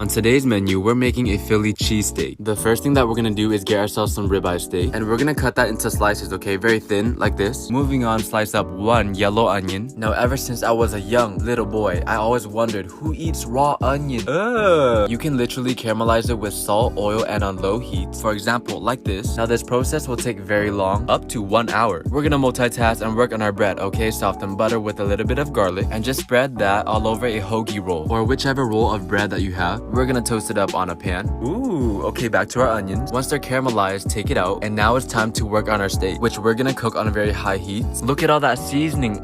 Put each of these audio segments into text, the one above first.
On today's menu, we're making a Philly cheesesteak. The first thing that we're gonna do is get ourselves some ribeye steak. And we're gonna cut that into slices, okay? Very thin, like this. Moving on, slice up one yellow onion. Now, ever since I was a young little boy, I always wondered, who eats raw onion? You can literally caramelize it with salt, oil, and on low heat. For example, like this. Now, this process will take very long, up to 1 hour. We're gonna multitask and work on our bread, okay? Soften butter with a little bit of garlic. And just spread that all over a hoagie roll, or whichever roll of bread that you have. We're gonna toast it up on a pan. Ooh, okay, back to our onions. Once they're caramelized, take it out. And now it's time to work on our steak, which we're gonna cook on a very high heat. Look at all that seasoning.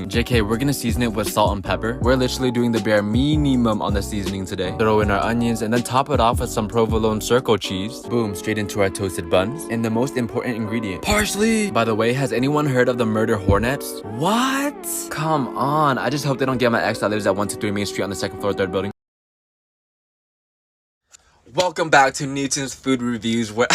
JK, we're gonna season it with salt and pepper. We're literally doing the bare minimum on the seasoning today. Throw in our onions and then top it off with some provolone circle cheese. Boom, straight into our toasted buns. And the most important ingredient, parsley. By the way, has anyone heard of the murder hornets? What? Come on, I just hope they don't get my ex that lives at 123 Main Street on the 2nd floor, 3rd building. Welcome back to Newton's Food Reviews, where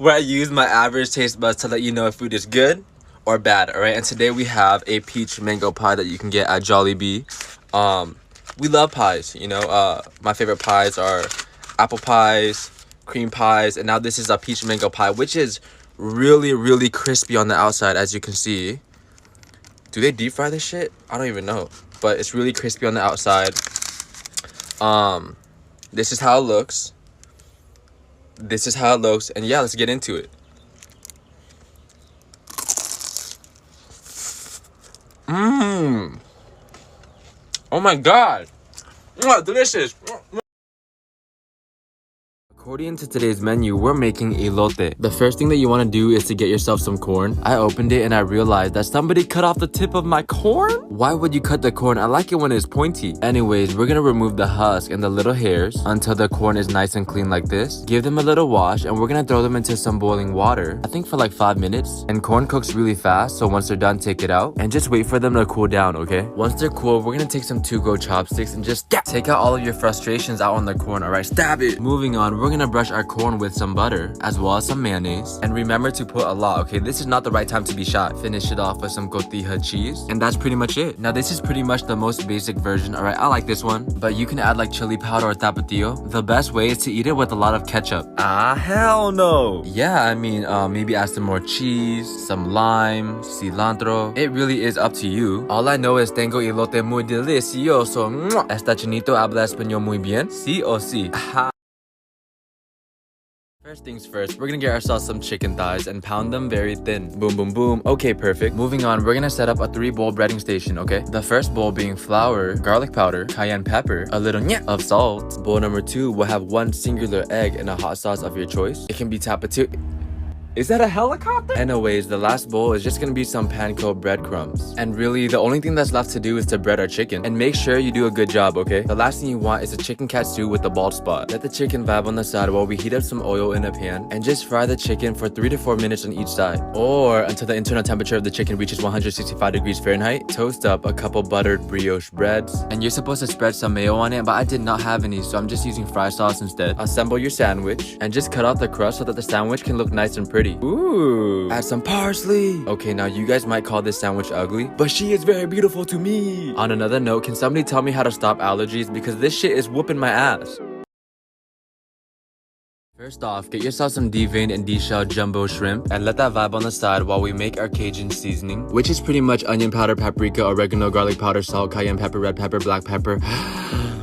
I use my average taste buds to let you know if food is good or bad, alright? And today we have a peach mango pie that you can get at Jollibee. We love pies, you know. My favorite pies are apple pies, cream pies, and now this is a peach mango pie, which is really crispy on the outside, as you can see. Do they deep fry this shit? I don't even know, but it's really crispy on the outside. This is how it looks. This is how it looks. And yeah, let's get into it. Oh my god. Delicious. According to today's menu, we're making elote. The first thing that you want to do is to get yourself some corn. I opened it and I realized that somebody cut off the tip of my corn. Why would you cut the corn? I like it when it's pointy. Anyways, we're gonna remove the husk and the little hairs until the corn is nice and clean like this. Give them a little wash and we're gonna throw them into some boiling water, I think for like 5 minutes. And corn cooks really fast, so once they're done, take it out and just wait for them to cool down, okay? Once they're cool, we're gonna take some to-go chopsticks and just take out all of your frustrations out on the corn, alright? Stab it! Moving on, we're gonna brush our corn with some butter as well as some mayonnaise, and remember to put a lot, okay? This is not the right time to be shy. Finish it off with some cotija cheese, and that's pretty much it. Now this is pretty much the most basic version, alright? I like this one, but you can add like chili powder or tapatio. The best way is to eat it with a lot of ketchup. Ah, hell no! Yeah, I mean, maybe add some more cheese, some lime, cilantro. It really is up to you. All I know is tengo elote muy delicioso. Esta chinito habla español muy bien? Sí o sí? First things first, we're gonna get ourselves some chicken thighs and pound them very thin. Boom, boom, boom. Okay, perfect. Moving on, we're gonna set up a 3-bowl breading station, okay? The first bowl being flour, garlic powder, cayenne pepper, a little of salt. Bowl number 2 will have 1 singular egg and a hot sauce of your choice. It can be tapatio. Is that a helicopter? Anyways, the last bowl is just gonna be some panko breadcrumbs. And really, the only thing that's left to do is to bread our chicken. And make sure you do a good job, okay? The last thing you want is a chicken katsu with the bald spot. Let the chicken vibe on the side while we heat up some oil in a pan. And just fry the chicken for 3 to 4 minutes on each side. Or until the internal temperature of the chicken reaches 165 degrees Fahrenheit. Toast up a couple buttered brioche breads. And you're supposed to spread some mayo on it, but I did not have any, so I'm just using fry sauce instead. Assemble your sandwich. And just cut out the crust so that the sandwich can look nice and pretty. Ooh, add some parsley. Okay, now you guys might call this sandwich ugly, but she is very beautiful to me. On another note, can somebody tell me how to stop allergies? Because this shit is whooping my ass. First off, get yourself some deveined and deshelled jumbo shrimp and let that vibe on the side while we make our Cajun seasoning, which is pretty much onion powder, paprika, oregano, garlic powder, salt, cayenne pepper, red pepper, black pepper.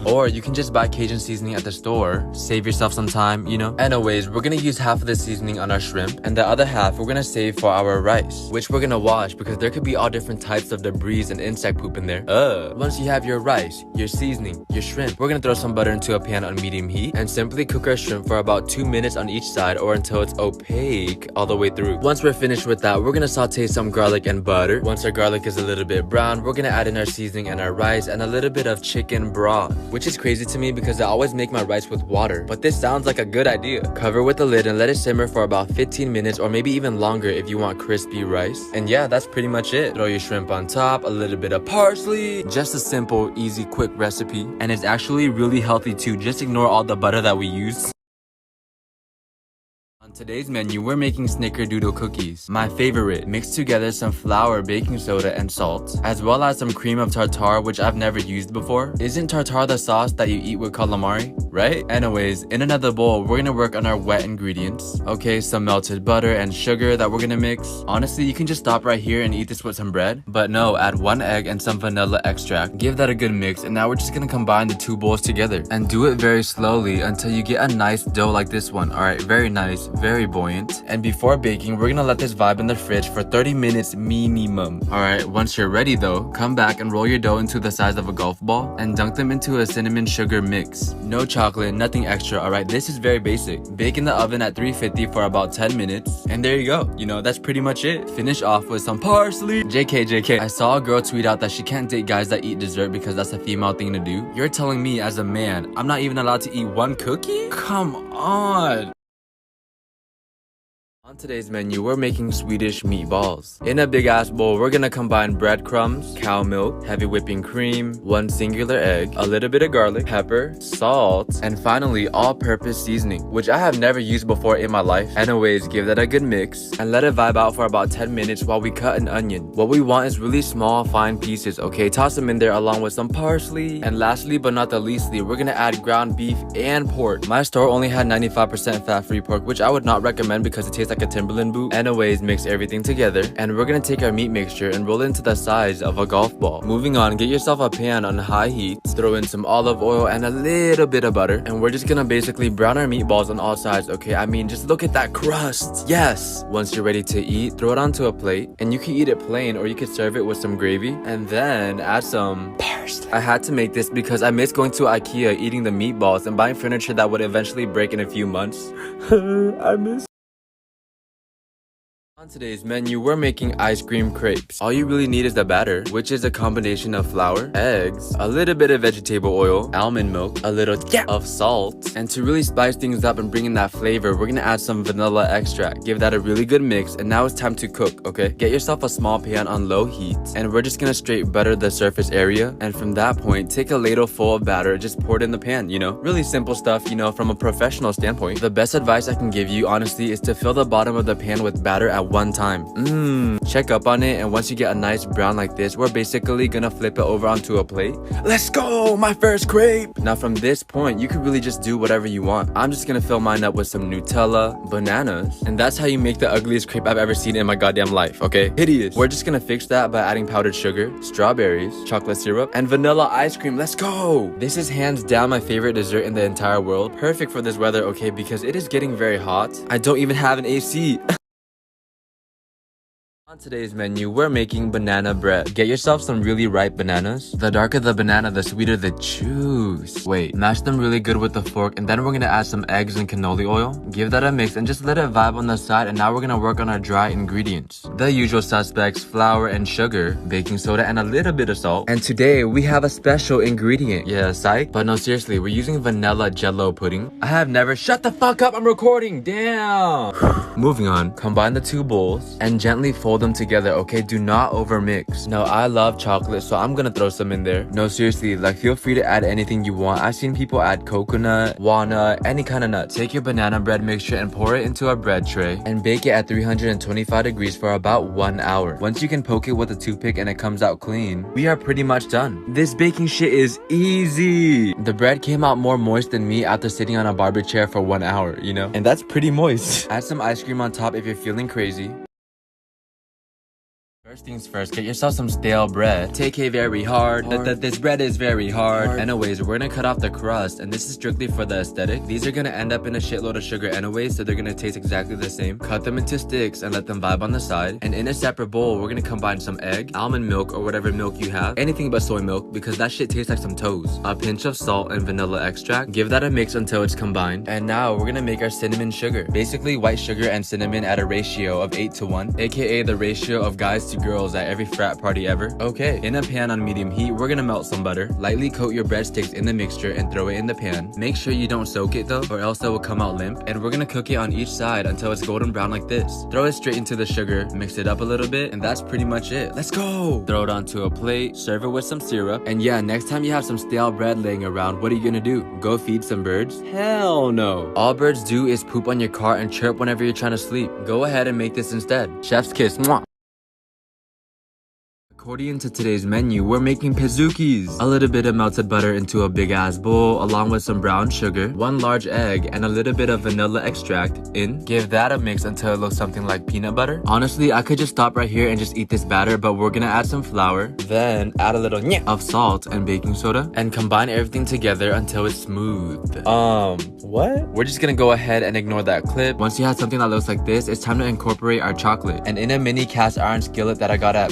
Or you can just buy Cajun seasoning at the store. Save yourself some time, you know? Anyways, we're gonna use half of the seasoning on our shrimp, and the other half we're gonna save for our rice, which we're gonna wash because there could be all different types of debris and insect poop in there. Once you have your rice, your seasoning, your shrimp, we're gonna throw some butter into a pan on medium heat and simply cook our shrimp for about 2 minutes on each side or until it's opaque all the way through. Once we're finished with that, we're gonna saute some garlic and butter. Once our garlic is a little bit brown, we're gonna add in our seasoning and our rice and a little bit of chicken broth, which is crazy to me because I always make my rice with water, but this sounds like a good idea. Cover with the lid and let it simmer for about 15 minutes or maybe even longer if you want crispy rice. And yeah, that's pretty much it. Throw your shrimp on top, a little bit of parsley. Just a simple, easy, quick recipe. And it's actually really healthy too. Just ignore all the butter that we use. On On today's menu, we're making snickerdoodle cookies. My favorite. Mix together some flour, baking soda, and salt, as well as some cream of tartare, which I've never used before. Isn't tartare the sauce that you eat with calamari, right? Anyways, in another bowl, we're gonna work on our wet ingredients. Okay, some melted butter and sugar that we're gonna mix. Honestly, you can just stop right here and eat this with some bread. But no, add 1 egg and some vanilla extract. Give that a good mix, and now we're just gonna combine the 2 bowls together. And do it very slowly until you get a nice dough like this one. Alright, very nice, very buoyant. And before baking, we're gonna let this vibe in the fridge for 30 minutes minimum. Alright, once you're ready though, come back and roll your dough into the size of a golf ball and dunk them into a cinnamon sugar mix. No chocolate, nothing extra, alright? This is very basic. Bake in the oven at 350 for about 10 minutes. And there you go. You know, that's pretty much it. Finish off with some parsley. JK. I saw a girl tweet out that she can't date guys that eat dessert because that's a female thing to do. You're telling me as a man, I'm not even allowed to eat 1 cookie? Come on. On today's menu, we're making Swedish meatballs. In a big ass bowl, we're gonna combine breadcrumbs, cow milk, heavy whipping cream, 1 singular egg, a little bit of garlic, pepper, salt, and finally all-purpose seasoning, which I have never used before in my life. Anyways, give that a good mix and let it vibe out for about 10 minutes while we cut an onion. What we want is really small, fine pieces, okay? Toss them in there along with some parsley. And lastly, but not the leastly, we're gonna add ground beef and pork. My store only had 95% fat-free pork, which I would not recommend because it tastes like a Timberland boot. Anyways, mix everything together, and we're gonna take our meat mixture and roll it into the size of a golf ball. Moving on, get yourself a pan on high heat, throw in some olive oil and a little bit of butter, and we're just gonna basically brown our meatballs on all sides, okay? I mean, just look at that crust. Yes! Once you're ready to eat, throw it onto a plate, and you can eat it plain or you can serve it with some gravy, and then add some parsley. I had to make this because I miss going to IKEA, eating the meatballs, and buying furniture that would eventually break in a few months. I miss. On today's menu, we're making ice cream crepes. All you really need is the batter, which is a combination of flour, eggs, a little bit of vegetable oil, almond milk, a little of salt, and to really spice things up and bring in that flavor, we're gonna add some vanilla extract. Give that a really good mix, and now it's time to cook, okay? Get yourself a small pan on low heat, and we're just gonna straight butter the surface area, and from that point, take a ladle full of batter, just pour it in the pan, you know? Really simple stuff, you know, from a professional standpoint. The best advice I can give you, honestly, is to fill the bottom of the pan with batter at one time. Check up on it, and once you get a nice brown like this, we're basically gonna flip it over onto a plate. Let's go! My first crepe! Now from this point, you can really just do whatever you want. I'm just gonna fill mine up with some Nutella, bananas, and that's how you make the ugliest crepe I've ever seen in my goddamn life, okay? Hideous. We're just gonna fix that by adding powdered sugar, strawberries, chocolate syrup, and vanilla ice cream. Let's go! This is hands down my favorite dessert in the entire world. Perfect for this weather, okay, because it is getting very hot. I don't even have an AC. On today's menu, we're making banana bread. Get yourself some really ripe bananas. The darker the banana, the sweeter the juice. Wait, mash them really good with the fork, and then we're gonna add some eggs and cannoli oil. Give that a mix and just let it vibe on the side, and now we're gonna work on our dry ingredients. The usual suspects, flour and sugar, baking soda, and a little bit of salt. And today, we have a special ingredient. Yeah, psych? But no, seriously, we're using vanilla jello pudding. I have never— Shut the fuck up, I'm recording, damn! Moving on, combine the 2 bowls and gently fold them together, okay? Do not overmix. Now, I love chocolate, so I'm gonna throw some in there. No, seriously, like, feel free to add anything you want. I've seen people add coconut, walnut, any kind of nut. Take your banana bread mixture and pour it into a bread tray and bake it at 325 degrees for about 1 hour. Once you can poke it with a toothpick and it comes out clean, we are pretty much done. This baking shit is easy. The bread came out more moist than me after sitting on a barber chair for 1 hour, you know? And that's pretty moist. Add some ice cream on top if you're feeling crazy. First things first, get yourself some stale bread. Take it very hard. This bread is very hard. Anyways, we're gonna cut off the crust, and this is strictly for the aesthetic. These are gonna end up in a shitload of sugar anyways, so they're gonna taste exactly the same. Cut them into sticks and let them vibe on the side. And in a separate bowl, we're gonna combine some egg, almond milk, or whatever milk you have. Anything but soy milk, because that shit tastes like some toes. A pinch of salt and vanilla extract. Give that a mix until it's combined. And now we're gonna make our cinnamon sugar. Basically, white sugar and cinnamon at a ratio of 8 to 1, aka the ratio of guys to girls at every frat party ever? Okay, in a pan on medium heat, we're gonna melt some butter. Lightly coat your breadsticks in the mixture and throw it in the pan. Make sure you don't soak it though, or else it will come out limp. And we're gonna cook it on each side until it's golden brown like this. Throw it straight into the sugar, mix it up a little bit, and that's pretty much it. Let's go! Throw it onto a plate, serve it with some syrup. And yeah, next time you have some stale bread laying around, what are you gonna do? Go feed some birds? Hell no! All birds do is poop on your car and chirp whenever you're trying to sleep. Go ahead and make this instead. Chef's kiss. Mwah. According to today's menu, we're making pizookies. A little bit of melted butter into a big ass bowl along with some brown sugar, 1 large egg, and a little bit of vanilla extract in. Give that a mix until it looks something like peanut butter. Honestly, I could just stop right here and just eat this batter, but we're gonna add some flour, then add a little of salt and baking soda, and combine everything together until it's smooth. What? We're just gonna go ahead and ignore that clip. Once you have something that looks like this, it's time to incorporate our chocolate. And in a mini cast iron skillet that I got at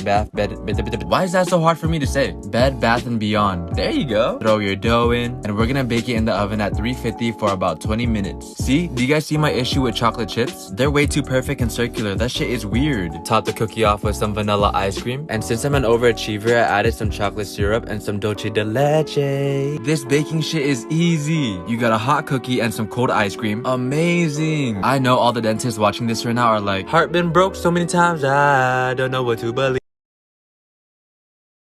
why is that so hard for me to say? Bed Bath & Beyond. There you go. Throw your dough in, and we're gonna bake it in the oven at 350 for about 20 minutes. See? Do you guys see my issue with chocolate chips? They're way too perfect and circular. That shit is weird. Top the cookie off with some vanilla ice cream. And since I'm an overachiever, I added some chocolate syrup and some dulce de leche. This baking shit is easy. You got a hot cookie and some cold ice cream. Amazing. I know all the dentists watching this right now are like, heart been broke so many times, I don't know what to believe.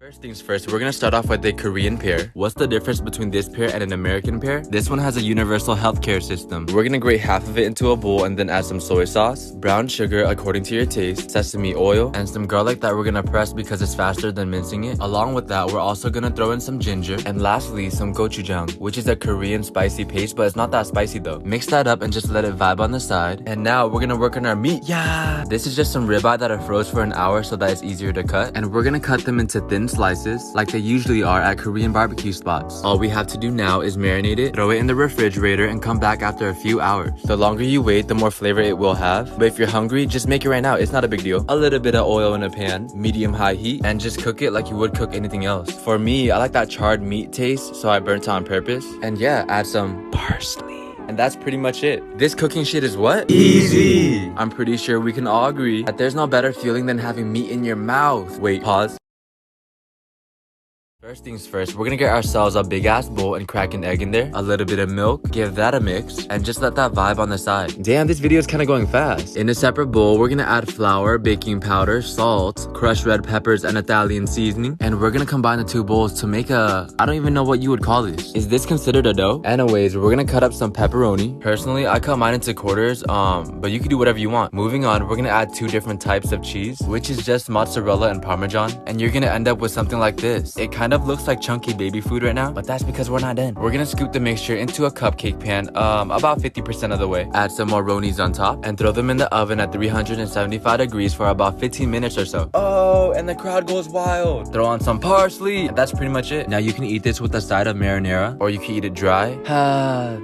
First things first, we're gonna start off with a Korean pear. What's the difference between this pear and an American pear? This one has a universal healthcare system. We're gonna grate half of it into a bowl and then add some soy sauce, brown sugar according to your taste, sesame oil, and some garlic that we're gonna press because it's faster than mincing it. Along with that, we're also gonna throw in some ginger, and lastly, some gochujang, which is a Korean spicy paste, but it's not that spicy though. Mix that up and just let it vibe on the side. And now we're gonna work on our meat. Yeah! This is just some ribeye that I froze for an hour so that it's easier to cut. And we're gonna cut them into thin slices like they usually are at Korean barbecue spots. All we have to do now is marinate it, throw it in the refrigerator, and come back after a few hours. The longer you wait, the more flavor it will have. But if you're hungry, just make it right now. It's not a big deal. A little bit of oil in a pan, medium-high heat, and just cook it like you would cook anything else. For me, I like that charred meat taste, so I burnt it on purpose. And yeah, add some parsley. And that's pretty much it. This cooking shit is what? Easy! I'm pretty sure we can all agree that there's no better feeling than having meat in your mouth. Wait, pause. First things first, we're gonna get ourselves a big ass bowl and crack an egg in there, a little bit of milk, give that a mix, and just let that vibe on the side. Damn, this video is kind of going fast. In a separate bowl, we're gonna add flour, baking powder, salt, crushed red peppers, and Italian seasoning, and we're gonna combine the two bowls to make a, I don't even know what you would call this. Is this considered a dough? Anyways, we're gonna cut up some pepperoni. Personally, I cut mine into quarters, but you can do whatever you want. Moving on, we're gonna add 2 different types of cheese, which is just mozzarella and parmesan, and you're gonna end up with something like this. It kind of looks like chunky baby food right now, but that's because we're not done. We're gonna scoop the mixture into a cupcake pan, about 50% of the way. Add some more ronis on top and throw them in the oven at 375 degrees for about 15 minutes or so. Oh, and the crowd goes wild. Throw on some parsley, and that's pretty much it. Now you can eat this with a side of marinara, or you can eat it dry.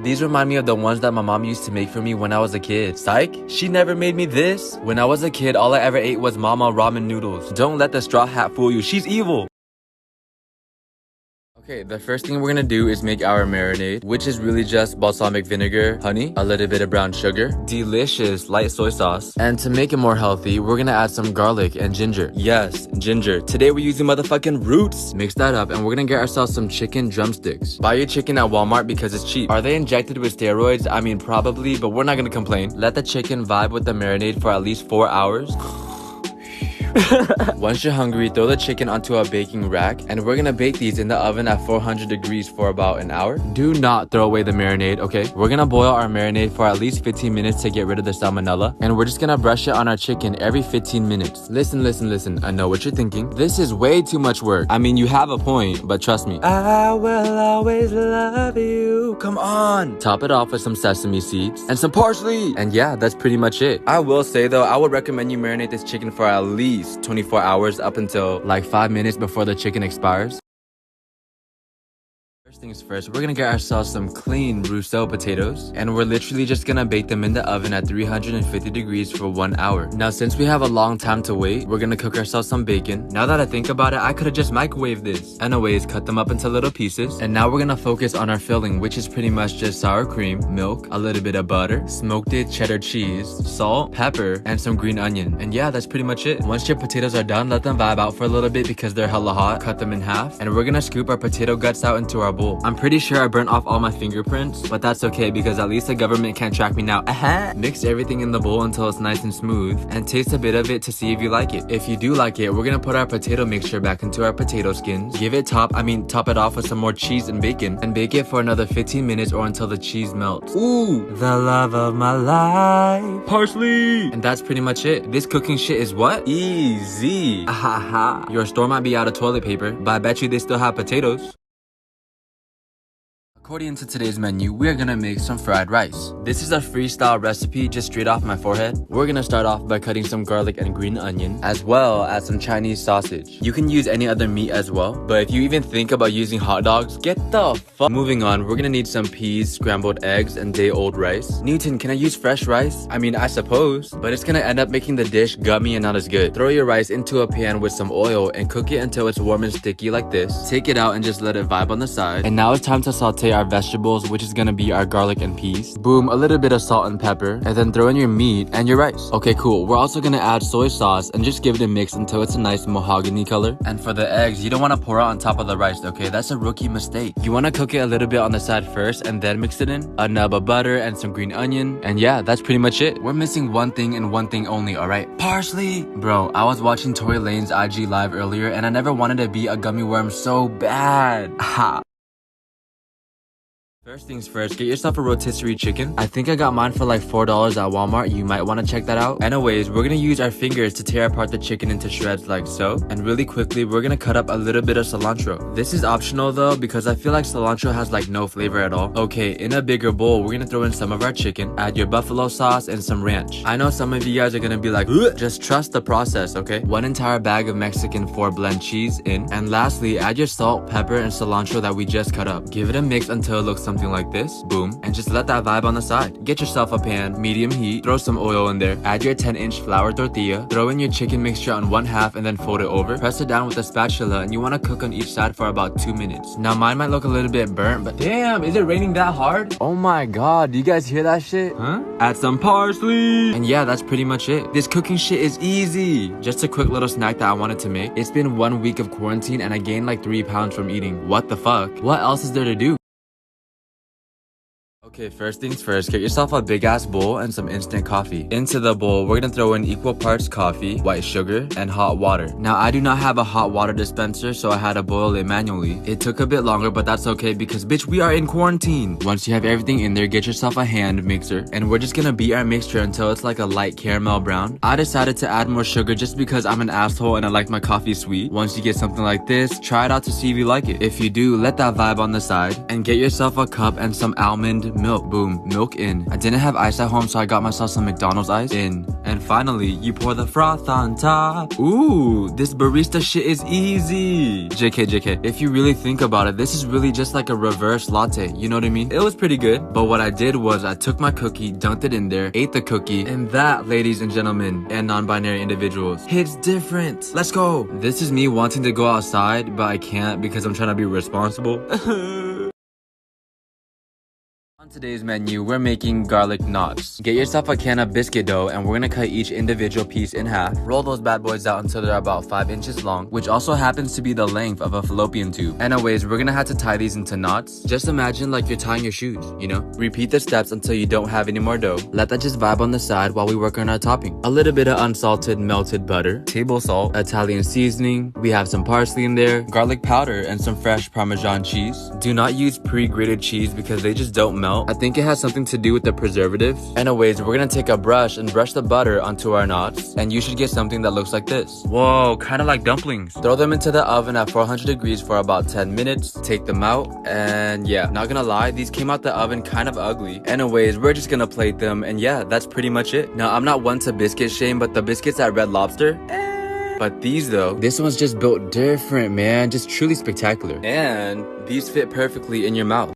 These remind me of the ones that my mom used to make for me when I was a kid. Psych, she never made me this. When I was a kid, all I ever ate was mama ramen noodles. Don't let the straw hat fool you, she's evil. Okay, the first thing we're gonna do is make our marinade, which is really just balsamic vinegar, honey, a little bit of brown sugar, delicious light soy sauce, and to make it more healthy, we're gonna add some garlic and ginger. Yes, ginger. Today we're using motherfucking roots. Mix that up, and we're gonna get ourselves some chicken drumsticks. Buy your chicken at Walmart because it's cheap. Are they injected with steroids? I mean, probably, but we're not gonna complain. Let the chicken vibe with the marinade for at least 4 hours. Once you're hungry, throw the chicken onto a baking rack, and we're gonna bake these in the oven at 400 degrees for about an hour. Do not throw away the marinade, okay? We're gonna boil our marinade for at least 15 minutes to get rid of the salmonella, and we're just gonna brush it on our chicken every 15 minutes. Listen, I know what you're thinking. This is way too much work. I mean, you have a point, but trust me. I will always love you. Come on. Top it off with some sesame seeds and some parsley. And yeah, that's pretty much it. I will say though, I would recommend you marinate this chicken for at least 24 hours up until like 5 minutes before the chicken expires. First things first, we're gonna get ourselves some clean Rousseau potatoes, and we're literally just gonna bake them in the oven at 350 degrees for 1 hour. Now, since we have a long time to wait, we're gonna cook ourselves some bacon. Now that I think about it, I could've just microwaved this. Anyways, cut them up into little pieces, and now we're gonna focus on our filling, which is pretty much just sour cream, milk, a little bit of butter, smoked cheddar cheese, salt, pepper, and some green onion. And yeah, that's pretty much it. Once your potatoes are done, let them vibe out for a little bit because they're hella hot. Cut them in half, and we're gonna scoop our potato guts out into our bowl. I'm pretty sure I burnt off all my fingerprints, but that's okay because at least the government can't track me now. Mix everything in the bowl until it's nice and smooth, and taste a bit of it to see if you like it. If you do like it, we're gonna put our potato mixture back into our potato skins. Give it top it off with some more cheese and bacon, and bake it for another 15 minutes or until the cheese melts. Ooh, the love of my life, parsley. And that's pretty much it. This cooking shit is what? Easy. Your store might be out of toilet paper, but I bet you they still have potatoes. According to today's menu, we are gonna make some fried rice. This is a freestyle recipe just straight off my forehead. We're gonna start off by cutting some garlic and green onion, as well as some Chinese sausage. You can use any other meat as well, but if you even think about using hot dogs, get the fuck. Moving on, we're gonna need some peas, scrambled eggs, and day-old rice. Newton, can I use fresh rice? I mean, I suppose, but it's gonna end up making the dish gummy and not as good. Throw your rice into a pan with some oil and cook it until it's warm and sticky like this. Take it out and just let it vibe on the side. And now it's time to saute our vegetables, which is gonna be our garlic and peas. Boom, a little bit of salt and pepper, and then throw in your meat and your rice. Okay, cool. We're also gonna add soy sauce and just give it a mix until it's a nice mahogany color. And for the eggs, you don't wanna pour it on top of the rice, okay? That's a rookie mistake. You wanna cook it a little bit on the side first and then mix it in. A nub of butter and some green onion. And yeah, that's pretty much it. We're missing one thing and one thing only, alright? Parsley! Bro, I was watching Tory Lane's IG live earlier and I never wanted to be a gummy worm so bad. Ha! First things first, get yourself a rotisserie chicken. I think I got mine for like $4 at Walmart. You might want to check that out. Anyways, we're gonna use our fingers to tear apart the chicken into shreds like so. And really quickly, we're gonna cut up a little bit of cilantro. This is optional though, because I feel like cilantro has like no flavor at all. Okay, in a bigger bowl, we're gonna throw in some of our chicken, add your buffalo sauce and some ranch. I know some of you guys are gonna be like, ugh. Just trust the process, okay? 1 entire bag of Mexican 4-blend cheese in. And lastly, add your salt, pepper, and cilantro that we just cut up. Give it a mix until it looks something like this. Boom. And just let that vibe on the side. Get yourself a pan, medium heat, throw some oil in there, add your 10-inch flour tortilla, throw in your chicken mixture on 1/2 and then fold it over. Press it down with a spatula and you want to cook on each side for about 2 minutes. Now mine might look a little bit burnt, but damn, is it raining that hard? Oh my god, do you guys hear that shit? Huh? Add some parsley. And yeah, that's pretty much it. This cooking shit is easy. Just a quick little snack that I wanted to make. It's been 1 week of quarantine and I gained like 3 pounds from eating. What the fuck? What else is there to do? Okay, first things first, get yourself a big ass bowl and some instant coffee. Into the bowl, we're gonna throw in equal parts coffee, white sugar, and hot water. Now, I do not have a hot water dispenser, so I had to boil it manually. It took a bit longer, but that's okay because bitch, we are in quarantine. Once you have everything in there, get yourself a hand mixer, and we're just gonna beat our mixture until it's like a light caramel brown. I decided to add more sugar just because I'm an asshole and I like my coffee sweet. Once you get something like this, try it out to see if you like it. If you do, let that vibe on the side, and get yourself a cup and some almond milk. Boom, milk in. I didn't have ice at home, so I got myself some McDonald's ice in. And finally, you pour the froth on top. Ooh, this barista shit is easy. JK. If you really think about it, this is really just like a reverse latte, you know what I mean? It was pretty good, but what I did was I took my cookie, dunked it in there, ate the cookie, and that, ladies and gentlemen, and non-binary individuals, hits different. Let's go. This is me wanting to go outside, but I can't because I'm trying to be responsible. On today's menu, we're making garlic knots. Get yourself a can of biscuit dough and we're gonna cut each individual piece in half. Roll those bad boys out until they're about 5 inches long, which also happens to be the length of a fallopian tube. Anyways, we're gonna have to tie these into knots. Just imagine like you're tying your shoes, you know? Repeat the steps until you don't have any more dough. Let that just vibe on the side while we work on our topping. A little bit of unsalted melted butter, table salt, Italian seasoning. We have some parsley in there, garlic powder, and some fresh Parmesan cheese. Do not use pre-grated cheese because they just don't melt. I think it has something to do with the preservatives. Anyways, we're gonna take a brush and brush the butter onto our knots, and you should get something that looks like this. Whoa, kind of like dumplings. Throw them into the oven at 400 degrees for about 10 minutes. Take them out, and yeah, not gonna lie, these came out the oven kind of ugly. Anyways, we're just gonna plate them, and yeah, that's pretty much it. Now, I'm not one to biscuit shame, but the biscuits at Red Lobster, But these though, this one's just built different, man. Just truly spectacular. And these fit perfectly in your mouth.